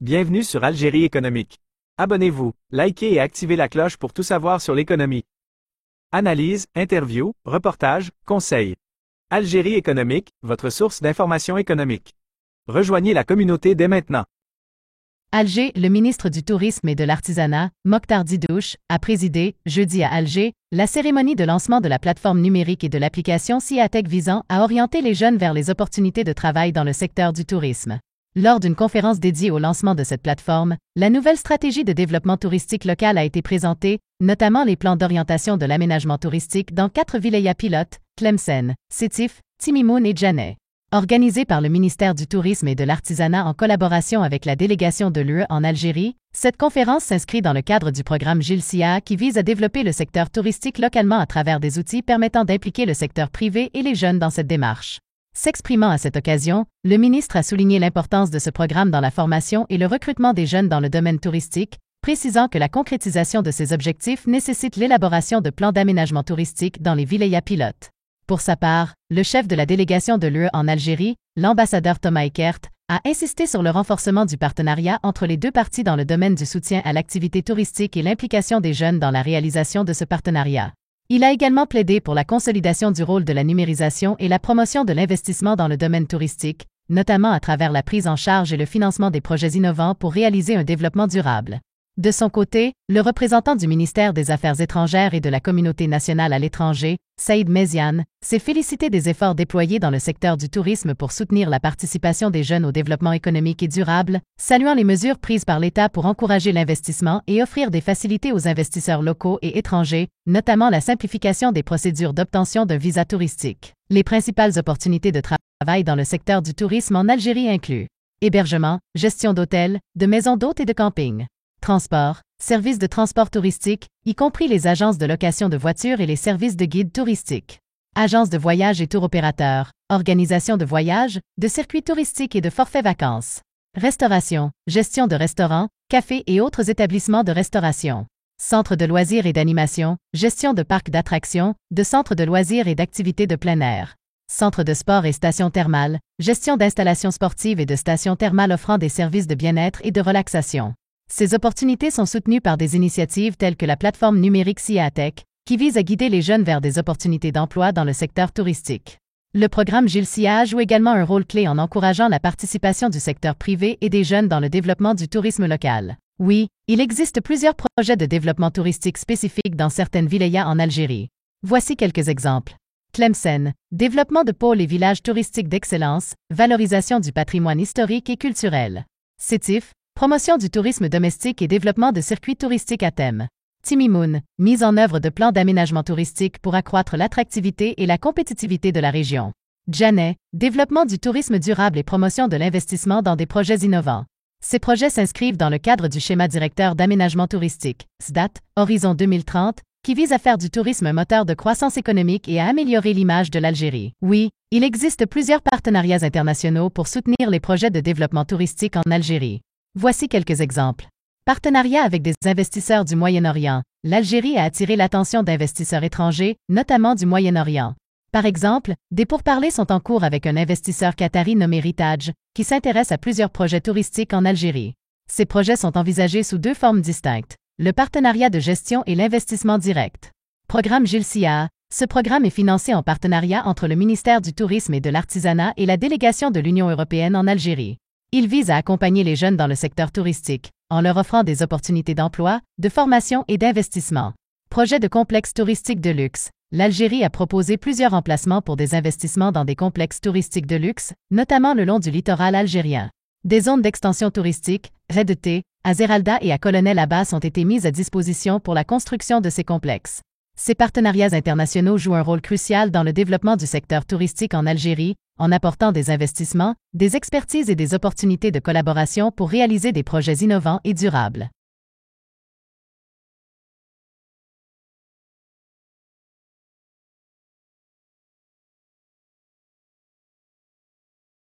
Bienvenue sur Algérie économique. Abonnez-vous, likez et activez la cloche pour tout savoir sur l'économie. Analyse, interview, reportage, conseils. Algérie économique, votre source d'information économique. Rejoignez la communauté dès maintenant. Alger, le ministre du Tourisme et de l'Artisanat, Mokhtar Didouche, a présidé, jeudi à Alger, la cérémonie de lancement de la plateforme numérique et de l'application SIATech visant à orienter les jeunes vers les opportunités de travail dans le secteur du tourisme. Lors d'une conférence dédiée au lancement de cette plateforme, la nouvelle stratégie de développement touristique local a été présentée, notamment les plans d'orientation de l'aménagement touristique dans 4 wilayas pilotes, Tlemcen, Sétif, Timimoun et Djaneh. Organisée par le ministère du Tourisme et de l'Artisanat en collaboration avec la délégation de l'UE en Algérie, cette conférence s'inscrit dans le cadre du programme GIL-SIA qui vise à développer le secteur touristique localement à travers des outils permettant d'impliquer le secteur privé et les jeunes dans cette démarche. S'exprimant à cette occasion, le ministre a souligné l'importance de ce programme dans la formation et le recrutement des jeunes dans le domaine touristique, précisant que la concrétisation de ces objectifs nécessite l'élaboration de plans d'aménagement touristique dans les wilayas pilotes. Pour sa part, le chef de la délégation de l'UE en Algérie, l'ambassadeur Thomas Eckert, a insisté sur le renforcement du partenariat entre les deux parties dans le domaine du soutien à l'activité touristique et l'implication des jeunes dans la réalisation de ce partenariat. Il a également plaidé pour la consolidation du rôle de la numérisation et la promotion de l'investissement dans le domaine touristique, notamment à travers la prise en charge et le financement des projets innovants pour réaliser un développement durable. De son côté, le représentant du ministère des Affaires étrangères et de la communauté nationale à l'étranger, Saïd Meziane, s'est félicité des efforts déployés dans le secteur du tourisme pour soutenir la participation des jeunes au développement économique et durable, saluant les mesures prises par l'État pour encourager l'investissement et offrir des facilités aux investisseurs locaux et étrangers, notamment la simplification des procédures d'obtention d'un visa touristique. Les principales opportunités de travail dans le secteur du tourisme en Algérie incluent hébergement, gestion d'hôtels, de maisons d'hôtes et de camping. Transport, services de transport touristique, y compris les agences de location de voitures et les services de guides touristiques. Agences de voyage et tour opérateurs, organisation de voyages, de circuits touristiques et de forfaits vacances. Restauration, gestion de restaurants, cafés et autres établissements de restauration. Centres de loisirs et d'animation, gestion de parcs d'attractions, de centres de loisirs et d'activités de plein air. Centres de sport et stations thermales, gestion d'installations sportives et de stations thermales offrant des services de bien-être et de relaxation. Ces opportunités sont soutenues par des initiatives telles que la plateforme numérique SIATech, qui vise à guider les jeunes vers des opportunités d'emploi dans le secteur touristique. Le programme GIL-SIA joue également un rôle clé en encourageant la participation du secteur privé et des jeunes dans le développement du tourisme local. Oui, il existe plusieurs projets de développement touristique spécifiques dans certaines wilayas en Algérie. Voici quelques exemples. Tlemcen, développement de pôles et villages touristiques d'excellence, valorisation du patrimoine historique et culturel. Sétif, promotion du tourisme domestique et développement de circuits touristiques à thème. Timimoun, mise en œuvre de plans d'aménagement touristique pour accroître l'attractivité et la compétitivité de la région. Djaneh, développement du tourisme durable et promotion de l'investissement dans des projets innovants. Ces projets s'inscrivent dans le cadre du schéma directeur d'aménagement touristique, SDAT, Horizon 2030, qui vise à faire du tourisme un moteur de croissance économique et à améliorer l'image de l'Algérie. Oui, il existe plusieurs partenariats internationaux pour soutenir les projets de développement touristique en Algérie. Voici quelques exemples. Partenariat avec des investisseurs du Moyen-Orient. L'Algérie a attiré l'attention d'investisseurs étrangers, notamment du Moyen-Orient. Par exemple, des pourparlers sont en cours avec un investisseur qatari nommé Ritage, qui s'intéresse à plusieurs projets touristiques en Algérie. Ces projets sont envisagés sous 2 formes distinctes, le partenariat de gestion et l'investissement direct. Programme GIL-SIA. Ce programme est financé en partenariat entre le ministère du Tourisme et de l'Artisanat et la délégation de l'Union européenne en Algérie. Il vise à accompagner les jeunes dans le secteur touristique, en leur offrant des opportunités d'emploi, de formation et d'investissement. Projet de complexe touristique de luxe. L'Algérie a proposé plusieurs emplacements pour des investissements dans des complexes touristiques de luxe, notamment le long du littoral algérien. Des zones d'extension touristique, Redete, à Zeralda et à Colonel Abbas ont été mises à disposition pour la construction de ces complexes. Ces partenariats internationaux jouent un rôle crucial dans le développement du secteur touristique en Algérie, en apportant des investissements, des expertises et des opportunités de collaboration pour réaliser des projets innovants et durables.